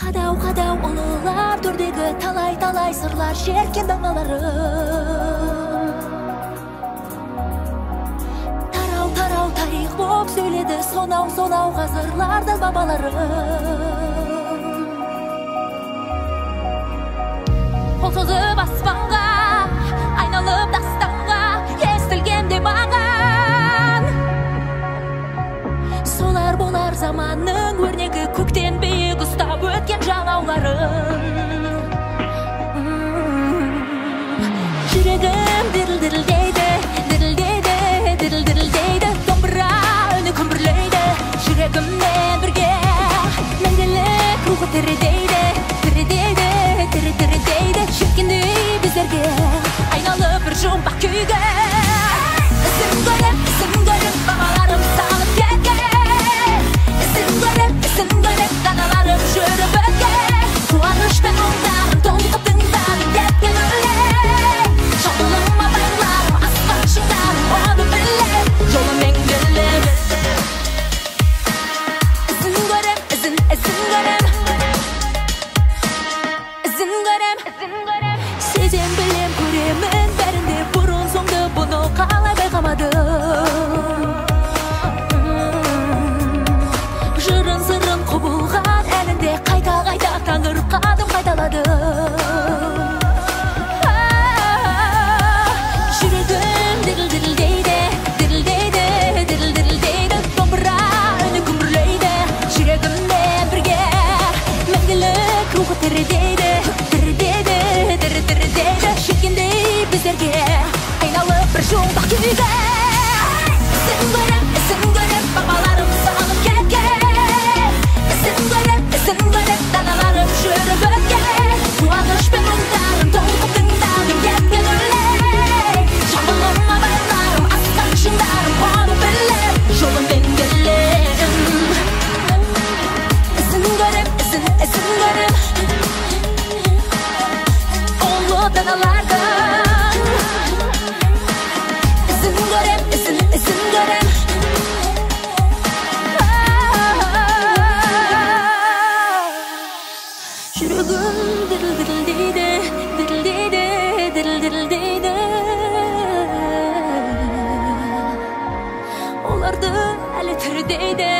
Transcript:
Қадау ұлылар төрдегі талай сырлар шеркен даңалары. Тарау тарих боп сөйледі сонау ғасырларда бабалары. Қол созып аспанға, айналып дастанға, естілгенде маған. Солар болар заманның өрнегі, көктен биік ұстап өткен жаңауларын. Жүрегім дірілдейді, домбыра үні күмбірлейді. Жүрегіммен бірге мәңгілік рухы тірідейді. Шіркендей біздерге айналып бір жұмбақ күйге. Ізін көріп бабаларым салып кеткен. Ізін көріп даналарым жүріп өткен. Қуаныш пен мұңдарын толқып тыңдап кеткен өлең. Жолыма байларым аспан шыңдарым оны білем. Жолым мәңгілік. Ізін көрем. Сезем білем көремін бәрінде, бұрын соңды бұны қалай байқамадым. Жырын сырын құбылған әлінде қайта таңырып қадым қайталадым. Жүрегім дірілдейді, домбыра үні күмбірлейді. Жүрегіммен бірге мәңгілік рухы тірідейді. Шіркендей біздерге айналып бір жұмбақ күйге. Ізін көріп бабаларым салып кеткен. Ізін көріп даналарым жүріп өткен. Қуаныш пен мұңдарын толқып тыңдап кеткен өлең. Жамбылыма байларым асқан шыңдарым оны білем. Жолым мәңгілік. Ізін көріп даналардың ізін көрем. Жүрегім дірілдейді. Оларды әлі тірідейді.